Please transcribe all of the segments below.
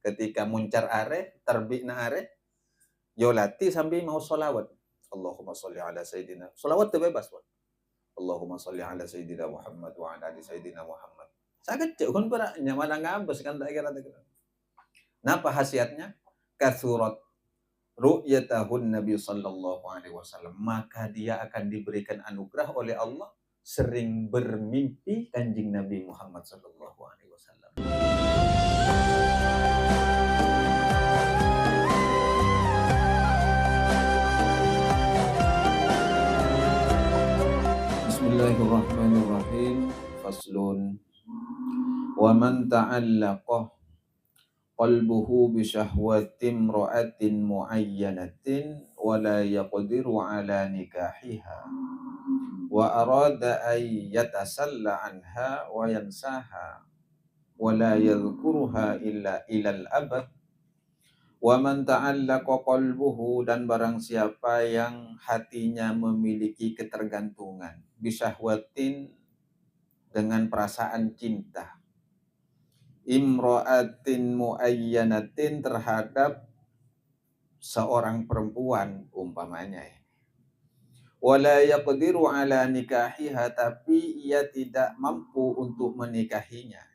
ketika muncar are, terbitna are, yo latih sambil mau sholawat. Allahumma sholli ala sayyidina. Sholawat tu bebas, Pak. Allahumma sholli ala sayyidina Muhammad wa ala ali sayyidina Muhammad. Sakit cek kan beraknya malah ngabes kan tak kira. Napa khasiatnya? Kasurat ru'yatahun Nabi sallallahu alaihi wasallam, maka dia akan diberikan anugerah oleh Allah sering bermimpi Kanjeng Nabi Muhammad sallallahu alaihi wasallam. Bismillahirrahmanirrahim. Faslun. Wa man ta'allaqa qalbuhu bi syahwatin imra'atin muayyanatin wa la yaqdiru ala nikahiha wa arada ay yatasalla anha wa yansaha wa la yadhkuruha illa ilal abad. Wa man ta'allaqa qalbuhu, dan barang siapa yang hatinya memiliki ketergantungan, bisyahwatin, dengan perasaan cinta, imra'atin muayyanatin, terhadap seorang perempuan umpamanya, wala yaqdiru ala nikahiha, tapi ia tidak mampu untuk menikahinya.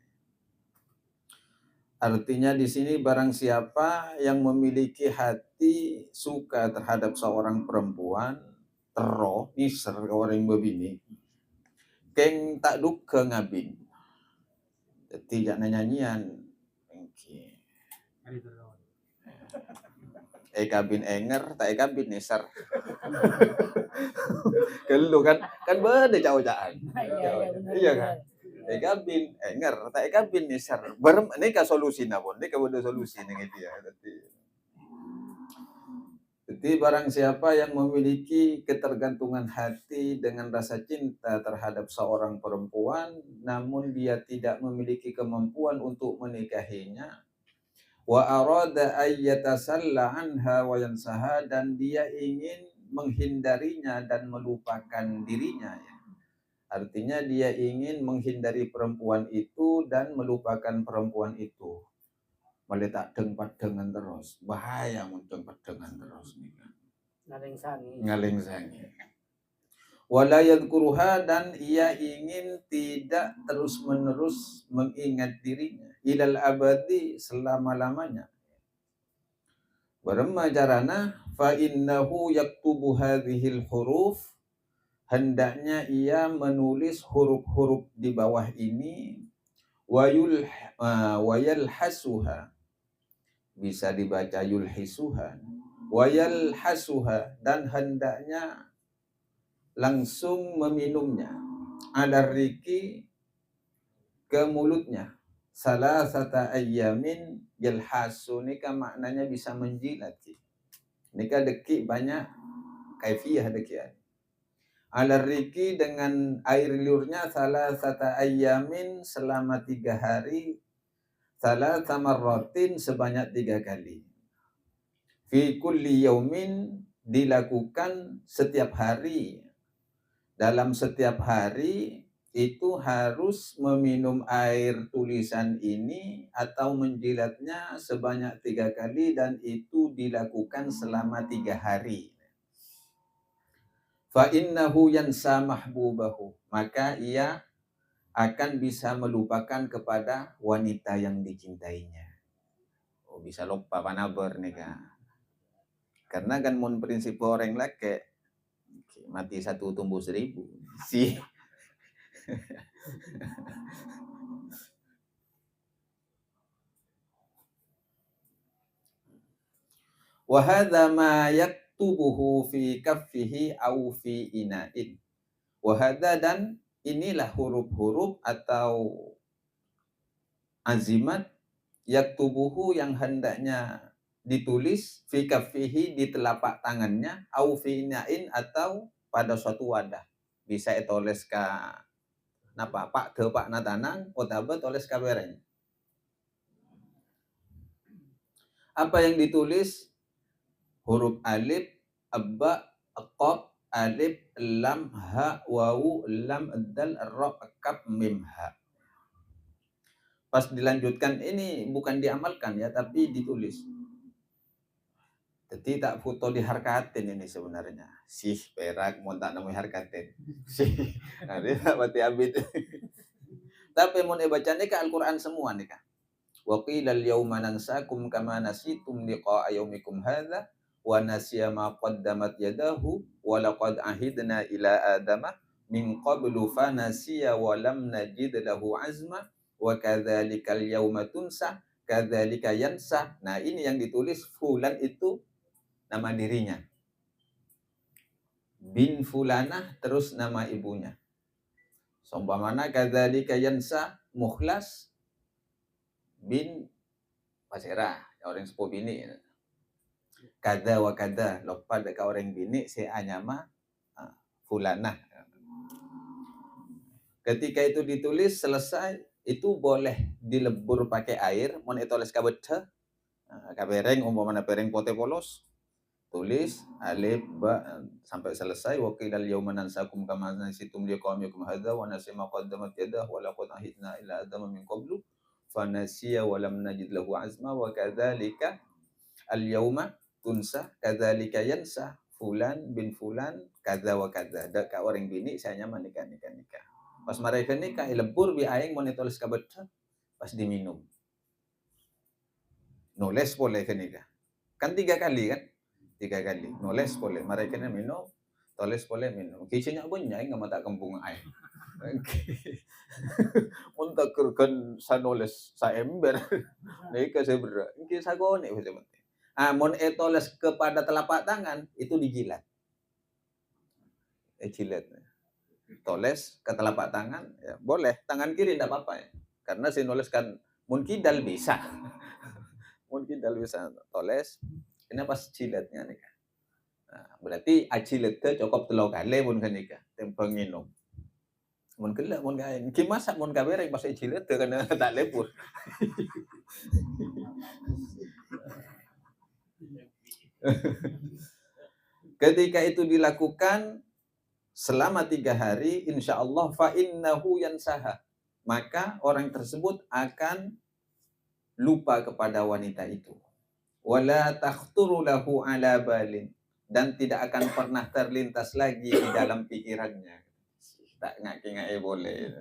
Artinya di sini barang siapa yang memiliki hati suka terhadap seorang perempuan, tero iser orang bebini, keng tak duka ngabin. Tidak nyanyian. Kabin enger, tak kabin iser. Kelu kan beda jauh-jauhan. Iya kan? Kabin enger, tak kabin iser. Barem ini ka solusi na pun, ini ka bodo solusi ning dia. Jadi barang siapa yang memiliki ketergantungan hati dengan rasa cinta terhadap seorang perempuan, namun dia tidak memiliki kemampuan untuk menikahinya, wa arada ayyatasalla anha wa yansaha, dan dia ingin menghindarinya dan melupakan dirinya, ya. Artinya dia ingin menghindari perempuan itu dan melupakan perempuan itu. Meletak deng-padengan terus, bahaya muncul padengan terus nih kan. Ngaleng sangi. Wala yadhkuruha, dan ia ingin tidak terus-menerus mengingat dirinya, ilal abadi, selama-lamanya. Barema carana, fa innahu yaktubu hadhil huruf, hendaknya ia menulis huruf-huruf di bawah ini, wayalhasuha, bisa dibaca yulhisuha, wayalhasuha, dan hendaknya langsung meminumnya, ala riki, ke mulutnya, salasata ayyamin. Yalhasu nika maknanya bisa menjilat, nika deki banyak kaifiyah dekian. Ala riki, dengan air liurnya, salasata ayyamin, selama 3 hari, salasa marratin, sebanyak 3 kali. Fi kulli yaumin, dilakukan setiap hari. Dalam setiap hari itu harus meminum air tulisan ini atau menjilatnya sebanyak 3 kali, dan itu dilakukan selama 3 hari. Fa innahu yansa mahbubahu, maka ia akan bisa melupakan kepada wanita yang dicintainya. Oh, bisa lupa panaber nih kan. Karena kan mun prinsip orang laki mati 1 tumbuh 1000 sih. Wa hadza ma yaktubuhu fi kaffihi au fi ina'in. Wa hadza, dan inilah huruf-huruf atau azimat, yaktubuhu, yang hendaknya ditulis, fi kaffihi, di telapak tangannya, au fi ina'in, atau pada suatu wadah. Bisa etoles ka napa pak de pak natanang, otabe toles ka bereng. Apa yang ditulis? Huruf alif, abba, qaf, alif, lam, ha, wawu, lam, dal, ra, kaf, mim, ha. Pas dilanjutkan, ini bukan diamalkan ya, tapi ditulis. Jadi tak foto diharkatin ini sebenarnya. Sih perak mau tak namanya harkatin. Sih. Nah, dia tak berarti abid. Tapi mau bacanya ke Al-Quran semua nih kak. Wa qila al-yawma nansakum kama nasitum liqa'a yaumikum hadza wa nasiya ma qaddamat yadahu wa laqad ahidna ila adama min qablu fa nasiya wa lam najid lahu azma wa kadzalikal yawma tunsa kadzalika yansa. Nah, ini yang ditulis fulan itu nama dirinya. Bin fulanah terus nama ibunya. Sombamana kadzalika yansa Mukhlas bin Pasera, orang sepupu bini. Kada wa kada, lupa dekat orang bini, saya nyama fulanah. Ketika itu ditulis, selesai, itu boleh dilebur pakai air, mau ditulis kabetha, kabereng, umpamana pereng pote polos, tulis, alif, ba, sampai selesai, wa qilal yawma nansakum kama nasitum liqaumikum hadza wa nasima qaddamat yadah wa laqad ahidna ila adama min qablu fanasiya wa lam najid lahu azma wa kadzalika al-yauma tunsa kadzalika yansa fulan bin fulan kadza wa kadza. Dekat orang bini saya nyaman nikah. Pas mereka nikah lebur bi aing mau ditulis ka betah pas diminum. Nulis boleh ke nikah. Kan 3 kali kan? 3 kali. Nulis boleh. Mereka minum, tulis boleh minum. Kisahnya punya enggak mata kampung aing. Untuk kerkan sanulis sa ember. Nika sebera. Iki sagone wis penting. Mun etoles kepada telapak tangan itu dijilat. Jilat. Toles ke telapak tangan ya boleh. Tangan kiri enggak apa-apa ya. Karena si nuliskan mun kidal bisa. Mun kidal bisa toles. Ini pas jilatnya nih. Nah, berarti ajilat ke cukup 3 kali mun kenika tempeng minum. Mun kelak mun kain ki masak mun kabereng pas jilat kena tak lepur. Ketika itu dilakukan selama 3 hari, insya Allah fa innahu yansaha. Maka orang tersebut akan lupa kepada wanita itu. Wala takhturu lahu ala balin. Dan tidak akan pernah terlintas lagi di dalam pikirannya. Tak ngaki-ngaki boleh.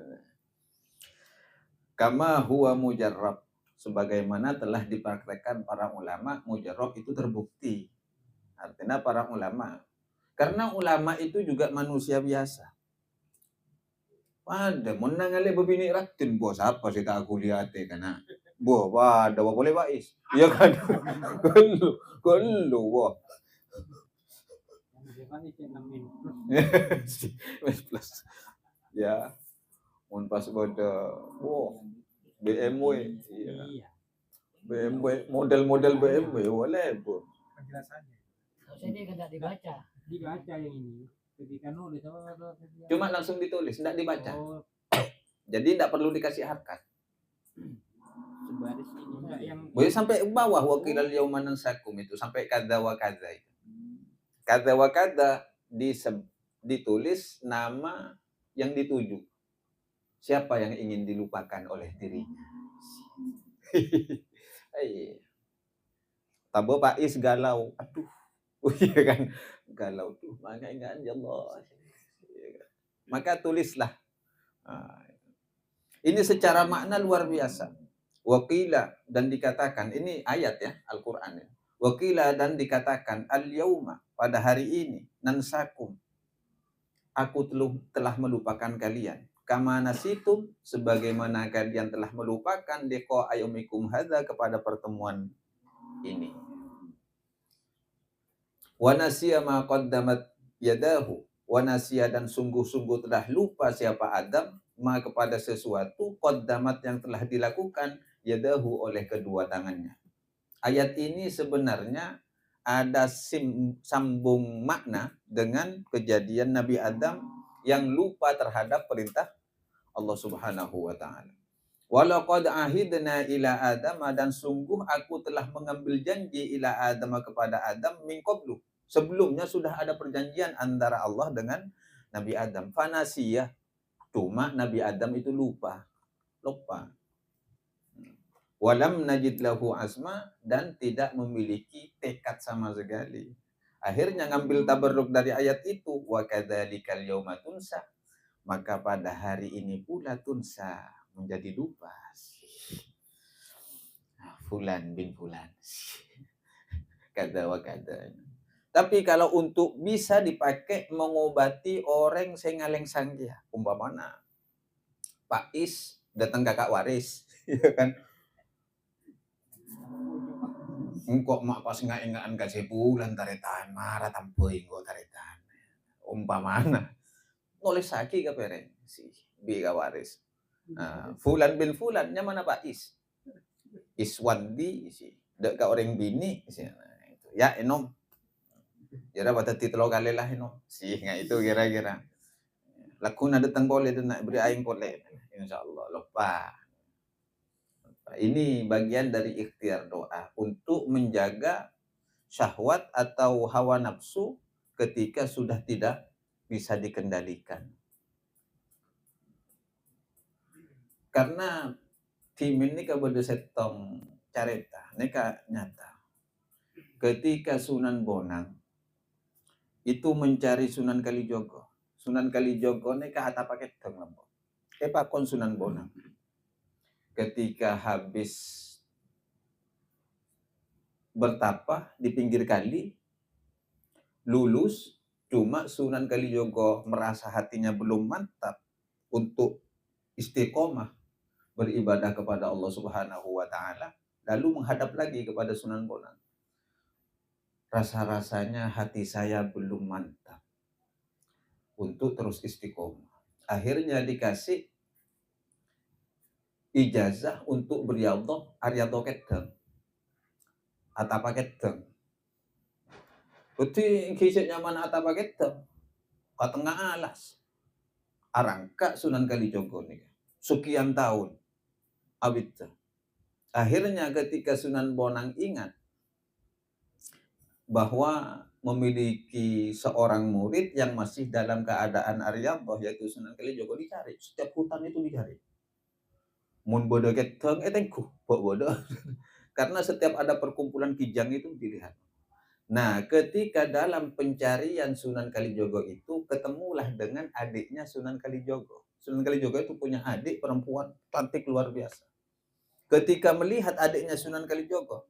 Kama huwa mujarrab. Sebagaimana telah dipraktekkan para ulama, mujarrab itu terbukti. Artinya para ulama. Karena ulama itu juga manusia biasa. Ada, menangale bebini ratin, bos apa sih tak aku lihat karena boh, ada boleh bais. Iya kan? Kalau, boh. Plus. Ya, pas pada, boh, BMW, iya. BMW, model-model BMW, boleh, boh. Penjelasannya. Ini tidak dibaca yang ini. Ketika nulis cuma langsung ditulis, tidak dibaca. Jadi tidak perlu dikasih harkat. Sebaris ini yang boleh sampai bawah wakilal yauman nansakum itu sampai kadza wa kadza itu. Kadza wa kadza ditulis nama yang dituju. Siapa yang ingin dilupakan oleh dirinya? Tabo Pak Is galau. Aduh. Iya kan? Galau tuh. Maka ingat ya Allah. Maka tulislah. Ini secara makna luar biasa. Waqila dan dikatakan, ini ayat ya, Al-Quran ya. Waqila dan dikatakan, al-yauma, pada hari ini, nansakum, aku telah melupakan kalian. Kama nasitum, sebagaimana kalian telah melupakan liqa ayumikum hadza kepada pertemuan ini. Wa nasiya ma qaddamat yadahu. Wa nasiya dan sungguh-sungguh telah lupa siapa Adam ma kepada sesuatu qaddamat yang telah dilakukan yadahu oleh kedua tangannya. Ayat ini sebenarnya ada sambung makna dengan kejadian Nabi Adam yang lupa terhadap perintah Allah Subhanahu wa taala. Walaqad ahidna ila Adam, dan sungguh aku telah mengambil janji ila Adam kepada Adam min qablu. Sebelumnya sudah ada perjanjian antara Allah dengan Nabi Adam. Fanasiyah, cuma Nabi Adam itu lupa. Walam najid lahu azma, dan tidak memiliki tekad sama sekali. Akhirnya ngambil tabarruk dari ayat itu, wa kadzalikal yauma tunsa, maka pada hari ini pula tunsa, menjadi lupa. Fulan bin fulan. Kada wa kada. Tapi kalau untuk bisa dipakai mengobati orang sing ngaleng sangkia, umpamana Pak Is datang kakak waris, ya kan? Engkau mak pas ingaan kasih bulan taretan marah tampoi engkau taretan. Umpamana nulis saki ke pereng si biga waris. Fulan bin fulan nya mana Pak Is? Iswandi si dek ka orang bini si. Nah, itu. Ya enom. Kira bata titlo kali lah enom. Si nga itu kira-kira. Lakuna datang boleh dan nak beri aing boleh. Insyaallah lupa. Ini bagian dari ikhtiar doa untuk menjaga syahwat atau hawa nafsu ketika sudah tidak bisa dikendalikan. Karena tim ini kepada setong careta, neka nyata. Ketika Sunan Bonang itu mencari Sunan Kalijogo. Sunan Kalijogo neka ata paket teng lembo. Pakon Sunan Bonang. Ketika habis bertapa di pinggir kali, lulus, cuma Sunan Kalijogo merasa hatinya belum mantap untuk istiqomah beribadah kepada Allah Subhanahu wa taala, lalu menghadap lagi kepada Sunan Bonang. Rasa-rasanya hati saya belum mantap untuk terus istiqomah. Akhirnya dikasih ijazah untuk beriadah Aryato Kedeng. Atapa Kedeng. Beti kisah nyaman atapa Kedeng. Katengah alas. Arangka Sunan Kalijogo nih. Sekian tahun. Awit. Akhirnya ketika Sunan Bonang ingat bahwa memiliki seorang murid yang masih dalam keadaan Aryadah, yaitu Sunan Kalijogo, dicari. Setiap hutan itu dicari. Mun bodo keteng etengku, bodo. Karena setiap ada perkumpulan kijang itu dilihat. Nah, ketika dalam pencarian Sunan Kalijogo itu ketemulah dengan adiknya Sunan Kalijogo. Sunan Kalijogo itu punya adik perempuan cantik luar biasa. Ketika melihat adiknya Sunan Kalijogo,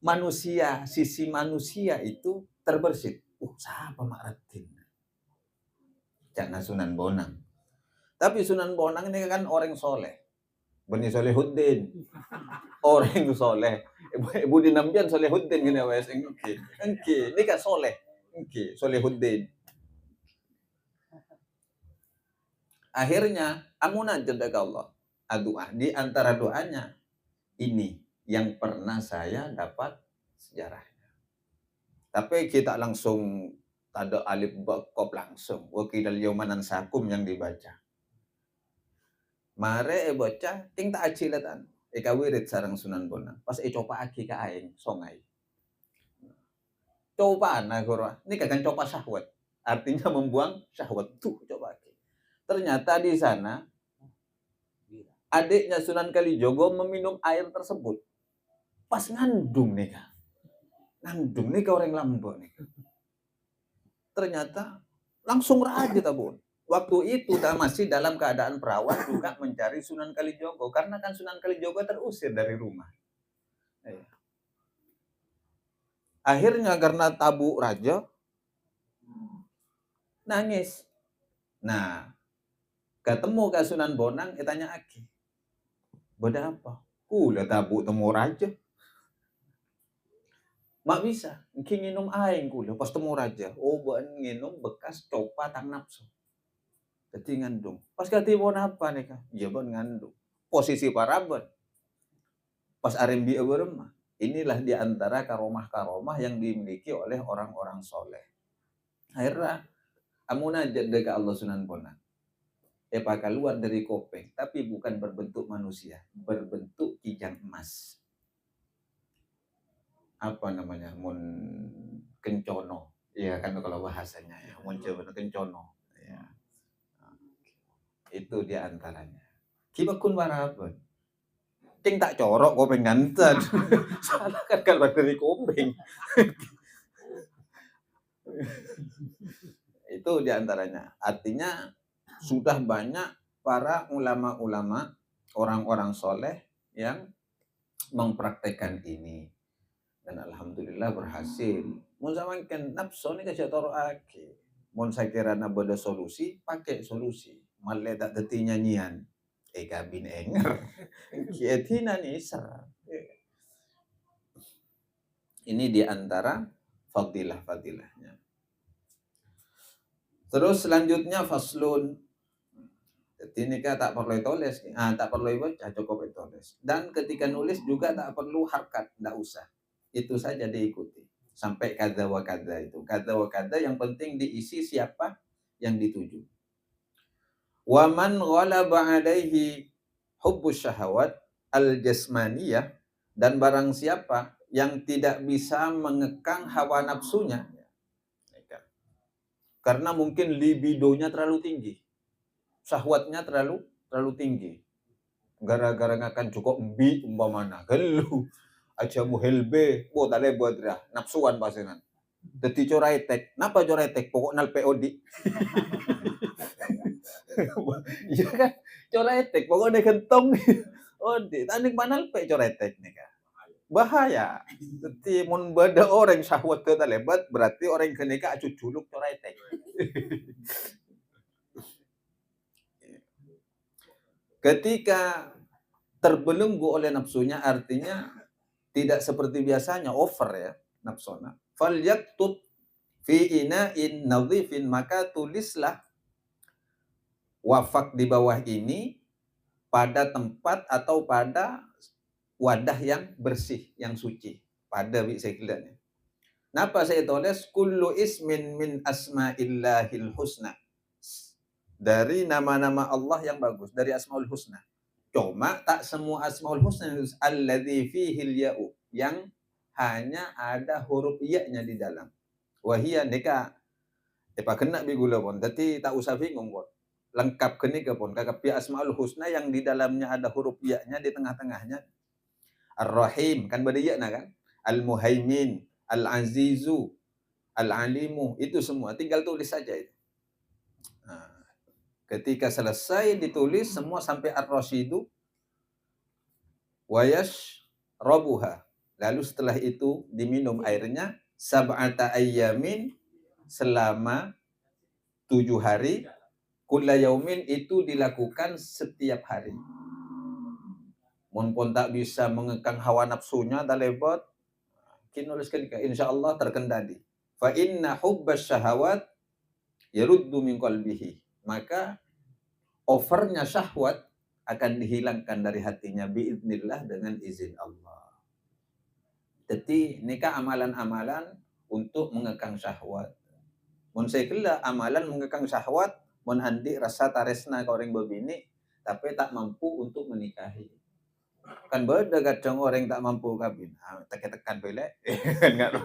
manusia, sisi manusia itu terbersit. Siapa Mak Ratin? Jangan Sunan Bonang. Tapi Sunan Bonang ini kan orang soleh. Bani Solehuddin. Orang soleh. Budi Nambian Solehuddin gini wes. Engke. Ini kan soleh. Engke Solehuddin. Akhirnya amuna jeda ka Allah. Doa di antara doanya ini yang pernah saya dapat sejarahnya. Tapi kita langsung ada alif bakop langsung. Wakilal yaumanan sakum yang dibaca. Mare bocah ting tak acilatan. Eka wirid sarang Sunan Bonang. Pas coba aki ka aing songai. Cobaan agora. Ini kan coba syahwat. Artinya membuang syahwat tuh coba aki. Ternyata di sana adiknya Sunan Kalijogo meminum air tersebut. Pas ngandung nih kak. Ngandung nih orang Lambo nih. Ternyata langsung raja tabun. Waktu itu masih dalam keadaan perawan juga mencari Sunan Kalijogo. Karena kan Sunan Kalijogo terusir dari rumah. Akhirnya karena tabu raja, nangis. Nah, ketemu ke Sunan Bonang, tanya aki. Beda apa? Udah tabu temu raja. Mak bisa, nginum aing kula pas temu raja. Oh, buan nginum bekas copa tang nafsu. Jadi ngandung. Pas ketemu apa nih kak? Ya ban ngandung. Posisi paraban. Pas RMB beremah. Inilah diantara karomah-karomah yang dimiliki oleh orang-orang soleh. Akhirnya, amuna jadda Allah Sunan Bonang. Keluar dari kopeng, tapi bukan berbentuk manusia, berbentuk kijang emas. Apa namanya? Mun kencono. Ya kan kalau bahasanya ya, mun coba kencono. Ya. Itu diantaranya. Kibakun warabun. Cing tak corok kopeng nganten. Salah kan kalau dari kopeng. Itu diantaranya. Artinya sudah banyak para ulama-ulama, orang-orang soleh yang mempraktekkan ini. Dan alhamdulillah berhasil. Mun samangken nafsu ni kasih toro ake. Mun saya kira ada solusi, pakai solusi. Malah tak teti nyanyian. Kabin enger. Kietina ni ser. Ini diantara fadilah-fadilahnya. Terus selanjutnya faslun. Jadi nikah tak perlu tulis, tak perlu baca, cukup tulis. Dan ketika nulis juga tak perlu harkat, tidak usah. Itu saja diikuti. Sampai kada wa kada itu. Kada wa kada yang penting diisi siapa yang dituju. Wa man ghalaba alaihi hubbus syahawat al-jasmaniyah, dan barang siapa yang tidak bisa mengekang hawa nafsunya, karena mungkin libidonya terlalu tinggi, syahwatnya terlalu tinggi, gara-gara ngakan cukup bi umpamana gelu aja muhelbe bo tale bodra nafsuan pasengan dadi coretek napa coretek pokok nal POD. Iya kan coretek pokoknya gentong odi tanding panal pe coretek nih kan bahaya. Jadi mun beda orang syahwat ke lebat berarti orang kenika acu culuk coretek. Ketika terbelenggu oleh nafsunya artinya tidak seperti biasanya over ya nafsuna. Falyaktub fi ina'in nadhifin, maka tulislah wafak di bawah ini pada tempat atau pada wadah yang bersih, yang suci. Pada sekilanya. Napa saya tulis kullu ismin min asma'illahil husna. Dari nama-nama Allah yang bagus, dari Asmaul Husna. Cuma tak semua Asmaul Husna alladzi fihil ya'u, yang hanya ada huruf ya-nya di dalam. Wahia nika kena bigula pun. Dadi tak usah bingung pun. Lengkap kenika pun kakap Asmaul Husna yang di dalamnya ada huruf ya-nya di tengah-tengahnya. Ar-Rahim kan beda ya kan? Al-Muhaimin, Al-Azizu, Al-Alimu, itu semua tinggal tulis saja itu. Nah, ketika selesai ditulis semua sampai Ar-Rasyidu wayash robuha. Lalu setelah itu diminum airnya sab'ata ayyamin selama 7 hari. Kulla yaumin itu dilakukan setiap hari. Mun pun tak bisa mengekang hawa nafsunya dalebot kinulis ketika insyaallah terkendali. Fa inna hubbas syahawat yaruddu min qalbihi. Maka overnya syahwat akan dihilangkan dari hatinya biiznillah dengan izin Allah. Jadi nikah amalan-amalan untuk mengekang syahwat. Mun sekela amalan mengekang syahwat, mun andi rasa taresna ka orang bebini tapi tak mampu untuk menikahi. Kan beda kadang orang tak mampu kawin. Tekan belek enggak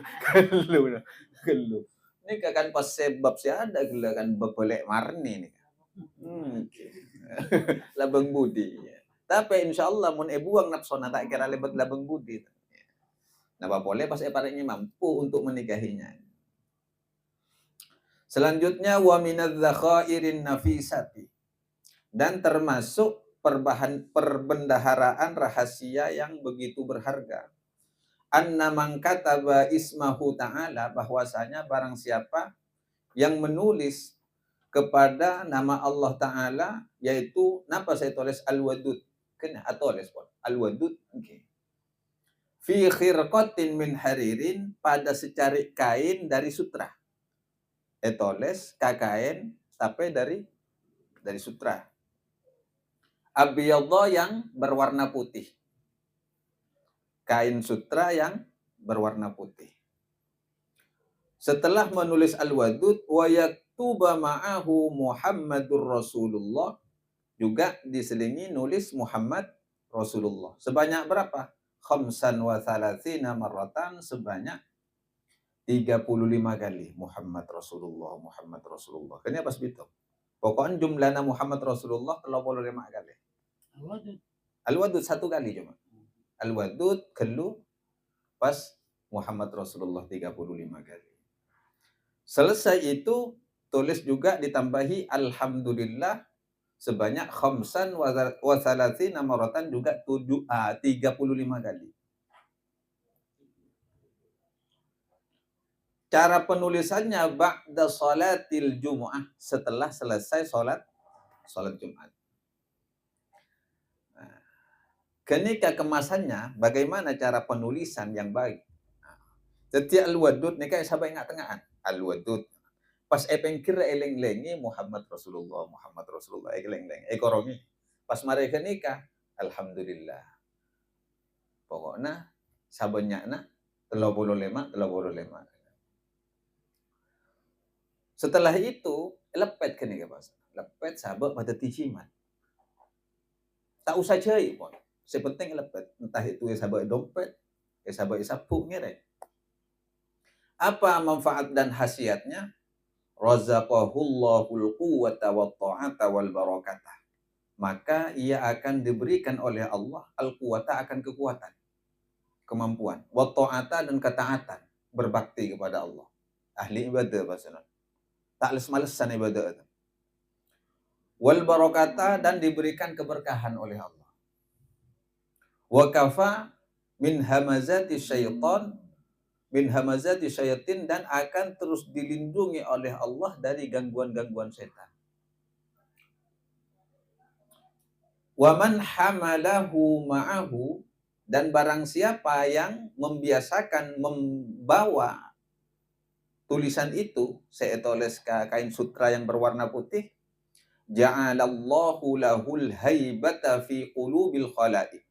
gelu. Ini kan pas sebab si ada gila kan bebelek marni nih. Labang budi. Tapi insyaallah mun buang nafsona tak kira lebat labang budi. Napa boleh pas parenya mampu untuk menikahinya. Selanjutnya wa minadz zakhairin nafisati. Dan termasuk perbendaharaan rahasia yang begitu berharga. Anna man kataba ismahu ta'ala, bahwasanya barang siapa yang menulis kepada nama Allah Ta'ala, yaitu napa saya tulis Al-Wadud. Kena tulis pun Al-Wadud. Okay. Fi khirqatin min haririn, pada secari kain dari sutra. Tulis kain tapi dari sutra. Abiyadha yang berwarna putih. Kain sutra yang berwarna putih. Setelah menulis Al-Wadud, wa yaktuba ma'ahu Muhammadur Rasulullah, juga diselingi nulis Muhammad Rasulullah. Sebanyak berapa? Khamsan wa thalathina marratan, sebanyak 35 kali Muhammad Rasulullah, Muhammad Rasulullah. Kenapa begitu? Pokoknya jumlahnya Muhammad Rasulullah 35 kali. Al-Wadud 1 kali cuma. Al-Wadud kelu pas Muhammad Rasulullah 35 kali. Selesai itu tulis juga ditambahi alhamdulillah sebanyak khamsan wa thalathina maratan juga 35 kali. Cara penulisannya ba'da salatil Jumu'ah, setelah selesai salat Jumat. Nah, ketika kemasannya bagaimana cara penulisan yang baik? Nah, setiap al-wadud nika sahabat ingat tengahan. Al-wadud. Pas epengkir eleng-lengi Muhammad Rasulullah eleng-lengi ekorongi. Pas mereka nikah, alhamdulillah. Pokoknya sabanyakna 35. Setelah itu, lepet ke nih Pak. Lepet sahabat pada ticiman. Tak usah cari pun. Sepenting lepet. Entah itu ya sahabat dompet, ya sahabat sapu ngere. Apa manfaat dan khasiatnya? Razaqahullahul quwwata wat ta'ata wal barakatah. Maka ia akan diberikan oleh Allah al-quwwata akan kekuatan, kemampuan, wat ta'ata dan ketaatan, berbakti kepada Allah. Ahli ibadah bahasanya. Tak les-malesan ibadah itu. Wal barakata dan diberikan keberkahan oleh Allah. Wa kafa min hamazati syayatin dan akan terus dilindungi oleh Allah dari gangguan-gangguan setan. Wa man hamalahu ma'ahu dan barang siapa yang membiasakan membawa tulisan itu, saya tulis kain sutra yang berwarna putih, ja'alallahu lahul haibata fi qulubil khalaiq.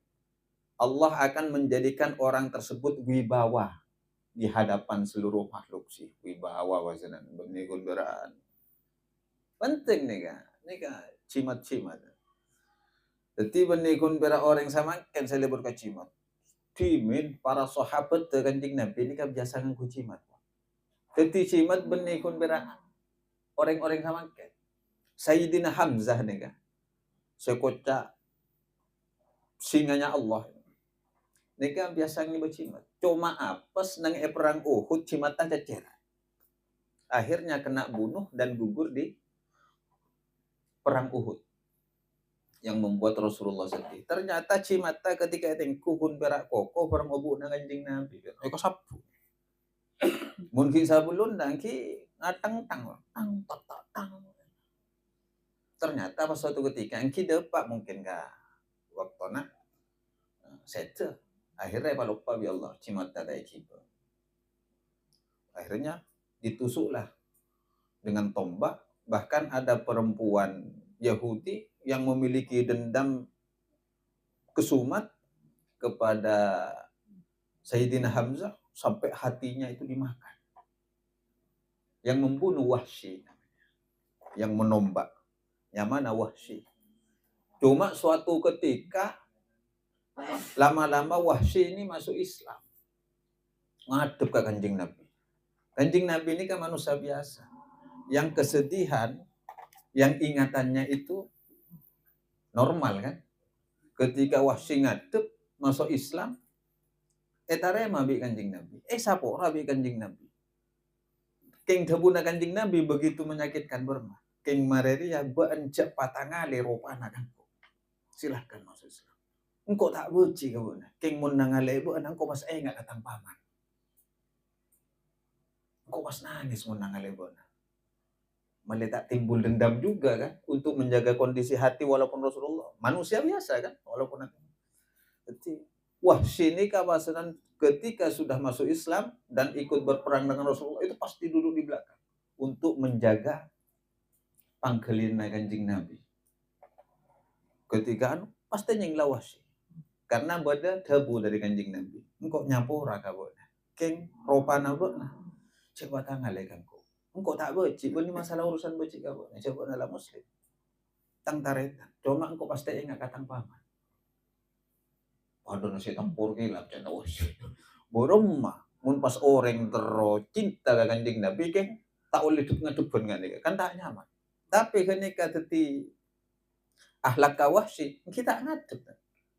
Allah akan menjadikan orang tersebut wibawa di hadapan seluruh makhluk sih. Wibawa wazanan benikun beraan. Penting nih kan cimat-cimat. Jadi benikun bera orang sama kan saya lebur ke cimat. Dimin para sahabat Kanjeng Nabi ini kan biasa ngaku cimat. Jadi cimat benikun bera orang-orang sama kan. Sayyidina Hamzah nih kan. Sekocak singanya Allah. Nika biasa ngi bercimat. Cuma apes nang perang Uhud cimatan cecer. Akhirnya kena bunuh dan gugur di perang Uhud. Yang membuat Rasulullah sedih. Ternyata cimata ketika itu kuhun berak kokoh perang Uhud nang Kanjeng Nabi. Eko sapu. Mun ki sabulun nang ki ngatang-tang. Tang. Ternyata pas suatu ketika engki depak mungkin ka waktona sete. Akhirnya pak lupa bi Allah cimata dai kiba. Akhirnya ditusuklah dengan tombak. Bahkan ada perempuan Yahudi yang memiliki dendam kesumat kepada Sayyidina Hamzah sampai hatinya itu dimakan. Yang membunuh Wahsy, yang menombak. Yang mana Wahsy? Cuma suatu ketika lama-lama Wahsy ini masuk Islam. Ngadep ke Kanjeng Nabi. Kanjeng Nabi ini kan manusia biasa. Yang kesedihan, yang ingatannya itu normal kan. Ketika Wahsy ngadep masuk Islam, etarema bi Kanjeng Nabi. Sapora bi Kanjeng Nabi. King debuna Kanjeng Nabi begitu menyakitkan Burma. King Mareria beanjak patangale ropana kanko. Silahkan masuk Islam. Engkau tak beci kau na. King mun nangale bu anangko pas enggak datang paman. Engkau pas nangis mun nangale bu na. Meletak timbul dendam juga kan untuk menjaga kondisi hati walaupun Rasulullah manusia biasa kan walaupun jadi Wahsy ini kawasan ketika sudah masuk Islam dan ikut berperang dengan Rasulullah itu pasti duduk di belakang untuk menjaga pangkelina Kanjeng Nabi. Ketika pasti nyengla Wahsy karena bada debu dari Kanjeng Nabi. Engkau nyapora kabona. King ropana bona. Coba tangale kanku. Engkau tak beci, ini masalah urusan beci kabona. Coba dalam muslim. Tang taretan. Cuma engkau pasti ingat katang paman. Padahal nasi tempur gila cina Wahsy. Borong mah mun pas orang terus cinta ke Kanjeng Nabi kan tak oleh ngedubun kan tak nyaman. Tapi ketika teti ahlak ka Wahsy kita ngadep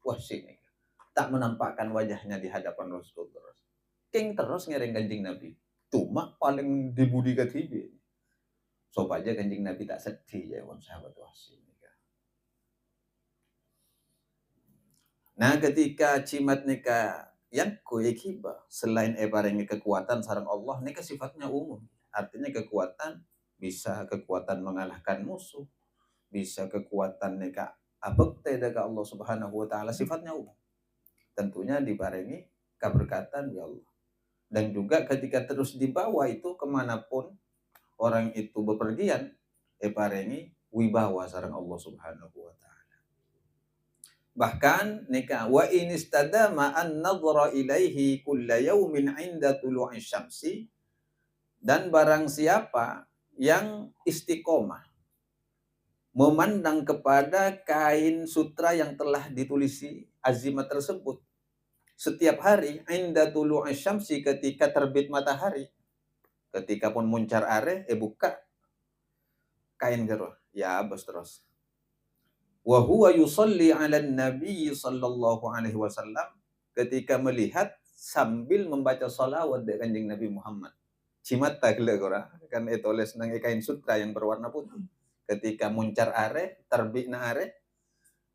Wahsy ini. tak menampakkan wajahnya di hadapan Rasul terus. King terus ngiring Kanjeng Nabi. Cuma paling dibudi ketibi. Supaya Kanjeng Nabi tak sedih ya sahabat wasi. Nah ketika cimat nikah yang kue kiba selain paringi kekuatan sarang Allah nikah sifatnya umum. Artinya kekuatan bisa kekuatan mengalahkan musuh, bisa kekuatan nikah abekte daga Allah Subhanahu wa taala sifatnya umum. Tentunya dibarengi keberkatan ya Allah. Dan juga ketika terus dibawa itu kemanapun orang itu bepergian, parengi wibawa sareng Allah Subhanahu wa taala. Bahkan nikah wa in istadama an nadhara ilaihi kulla yaumin 'inda tulu'i syamsi, dan barang siapa yang istiqomah memandang kepada kain sutra yang telah ditulisi azimat tersebut setiap hari 'inda tulu'i syamsi, ketika terbit matahari, ketika pun muncar are buka kain gerah ya bos terus. Wa huwa yusalli 'alan nabi sallallahu alaihi wasallam, ketika melihat sambil membaca salawat dari Kanjeng Nabi Muhammad. Cimat tak gora kan tulis nang kain sutra yang berwarna putih. Ketika muncar are, terbitna are,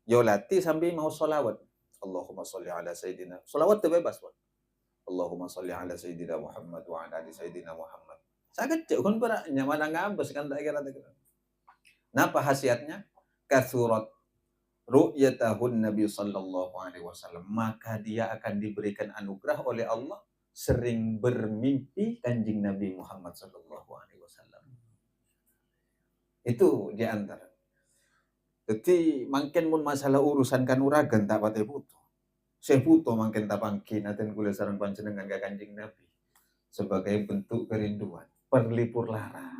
yolati sambil mau salawat. Allahumma sholli ala sayyidina. Salawat itu bebas, Pak. Allahumma sholli ala sayyidina Muhammad wa ala ali sayyidina Muhammad. Sakit cek kon para nyaman ngambes kan tak kira. Napa khasiatnya? Kasurat ru'yatahun Nabi sallallahu alaihi wasallam, maka dia akan diberikan anugerah oleh Allah sering bermimpi Kanjeng Nabi Muhammad sallallahu alaihi wasallam. Itu di antara. Jadi mungkin mun masalah urusan kanuragan tak pate butuh. Saya butuh mungkin tak pangkin aten kula sareng panjenengan ka Kanjeng Nabi sebagai bentuk kerinduan, perlipur lara.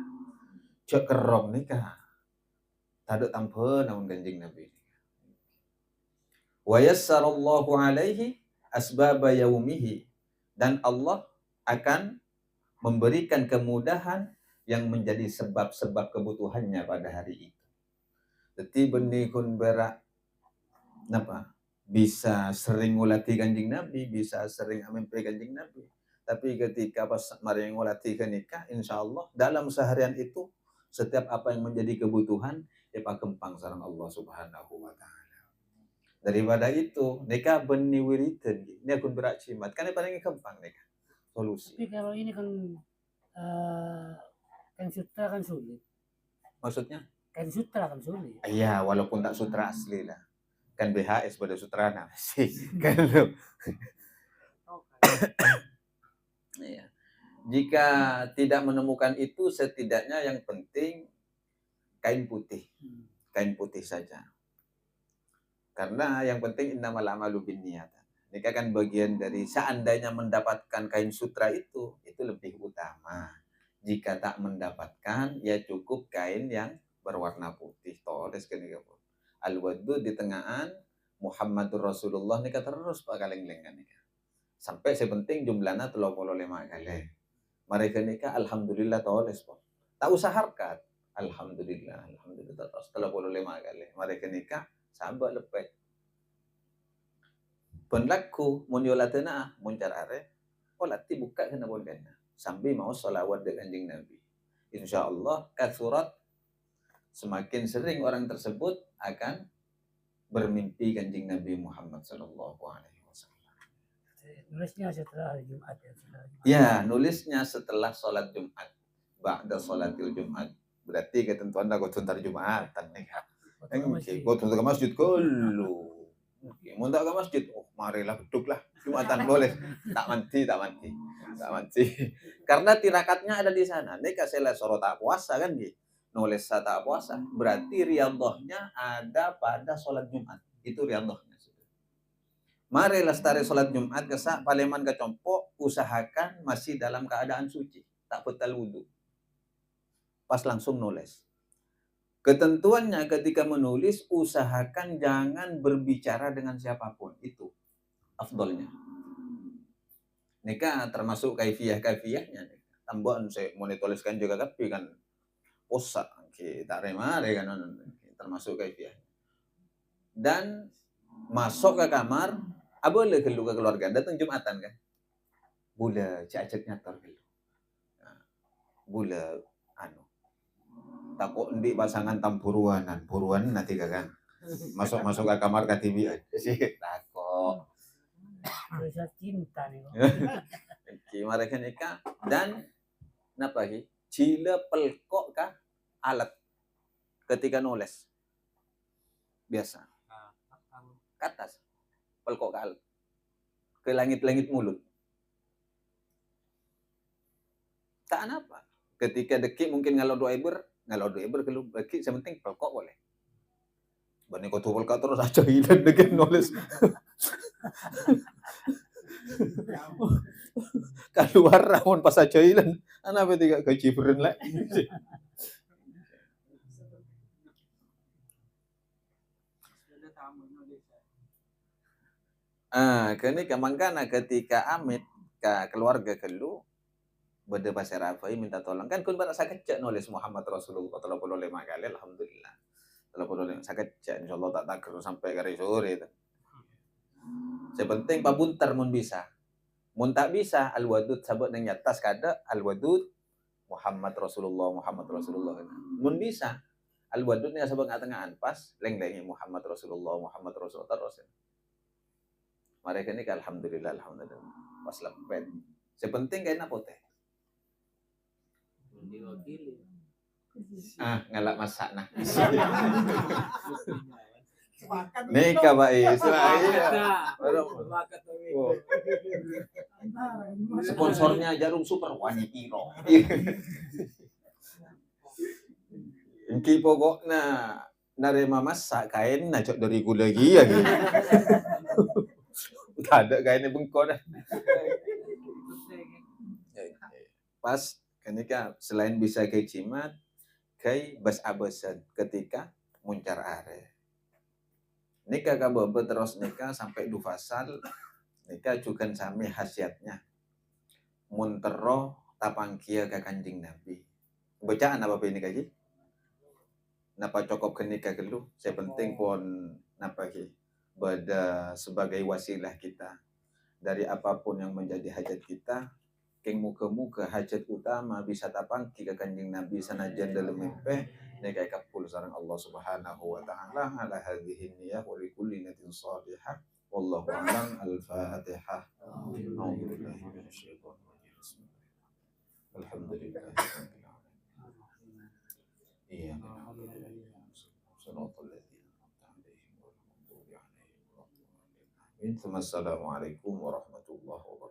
Cek kerong nikah. Taduk tampen namun Kanjeng Nabi. Wa yassarallahu alaihi asbaba yaumihi, dan Allah akan memberikan kemudahan yang menjadi sebab-sebab kebutuhannya pada hari itu. Jadi benikun berak napa? Bisa sering ngulati Kanjeng Nabi, bisa sering mimpi Kanjeng Nabi. Tapi ketika pas mari ngulati nikah, insyaallah dalam seharian itu setiap apa yang menjadi kebutuhan pakempang sareng Allah Subhanahu wa taala. Daripada itu, nikah beni wiridan. Ini akun berak cimat. Kan yang paling gampang nikah. Solusi. Tapi kalau ini kan kain sutra kan sulit. Maksudnya? Kain sutra kan sulit. Iya, walaupun tak sutra asli lah. Kan BHS pada sutrana sih. Kan lo. Iya. Jika tidak menemukan itu, setidaknya yang penting kain putih. Kain putih saja. Karena yang penting innamal a'malu binniyat. Nikah kan bagian dari seandainya mendapatkan kain sutra itu lebih utama. Jika tak mendapatkan, ya cukup kain yang berwarna putih. Toles kan nikah pun. Al-wadud di tengahan, Muhammadur Rasulullah nikah terus pak kaleng-leng kan nikah. Sampai sepenting jumlahnya 35 kali. Mereka nikah alhamdulillah toles pun. Tak usah harkat. Alhamdulillah terus 35 kali. Mereka nikah sahabat lepet. Penlaku munyolatena muncar are, olati buka kena bolehna. Sambil mau salawat dengan Kanjeng Nabi. Insyaallah kasurat semakin sering orang tersebut akan bermimpi Kanjeng Nabi Muhammad sallallahu alaihi wasallam. Nulisnya setelah Jumat ya. Ya, nulisnya setelah sholat Jumat. Ba'da sholatil Jumat. Berarti ketentuan dah kau tuntar Jumatan nih. Kau tuntar ke masjid kulu. Mau tak ke masjid? Oh, marilah beduk lah. Jumatan boleh. Tak manti. Karena tirakatnya ada di sana. Ini kasihlah sorot tak puasa kan gitu. Nulis tak puasa. Berarti riyadhahnya ada pada sholat Jumat. Itu riyadhahnya. Mari lestari sholat Jumat kesak paleman kecompo, usahakan masih dalam keadaan suci. Tak betal wudhu. Pas langsung nulis. Ketentuannya ketika menulis, usahakan jangan berbicara dengan siapapun. Itu afdolnya. Nikah termasuk kaifiyah-kaifiyahnya. Tambahan saya mau dituliskan juga tapi kan posak. Kita remare kan termasuk kaifiyah. Dan masuk ke kamar, Boleh kelu ke keluarga, datang Jumatan kan. Bula cacet nyator kelu. Bula anu. Takut ndi pasangan tampuruanan, puruan nanti kakang. Masuk ke kamar katibian. Si takut. Rasa cinta nih. Gimana kan ika dan napa ki? Cila pelkok kah alat ketika nulis. Biasa. Ke atas. Pelkok kah alat. Ke langit-langit mulut. Tak apa. Ketika dekik mungkin ngalau dua iber kalau dekik sementing pelkok boleh. Bani kau tuh pelkok terus aja hilang dengan nulis. Keluar rawan pas aja hilang. Apa tiga gaji beren lah. Kini kemangkana ketika amit ke keluarga kelu bade bahasa Rafai minta tolong kan kun bara sakecek nulis Muhammad Rasulullah 35 kali alhamdulillah. 35 sakecek insyaallah tak takir sampai garis sore itu. Sepenting pabuntar mun bisa. Mun tak bisa al-wadud sabut nang atas kada al-wadud Muhammad Rasulullah. Mun bisa al-wadud ni sabut ngatengahan pas leng-lengi Muhammad Rasulullah terus. Mereka ni alhamdulillah pas lepet. Sepenting kena pote. Ngalak masak nah. Nikah Pak Sponsornya Jarum Super wani piro. Engki pokokna narema masak kain najok dari gula lagi ya gitu. Tak ada kainnya bengkok dah. Pas ketika selain bisa kai cimat, kai bas-abasan ketika muncar are. Nikah kabebe terus nikah sampai dufasal, nikah juga sami khasiatnya. Muntero tapangkia ke Kanjeng Nabi. Bacaan apa ini kaji? Napa cokop ke nikah dulu? Saya penting pun napa ki? Bada sebagai wasilah kita dari apapun yang menjadi hajat kita. Keng muka-muka hajat utama bisa tapangki ke Kanjeng Nabi sanajan dalam mimpi nikah kapul sareng Allah Subhanahu wa taala ala hadhihi niyyah wa likulli niyatin shalihah wallahu a'lam. Al-Fatihah. A'udzubillahi minasyaitonir rajim. Alhamdulillah. Iya. Assalamualaikum warahmatullahi wabarakatuh.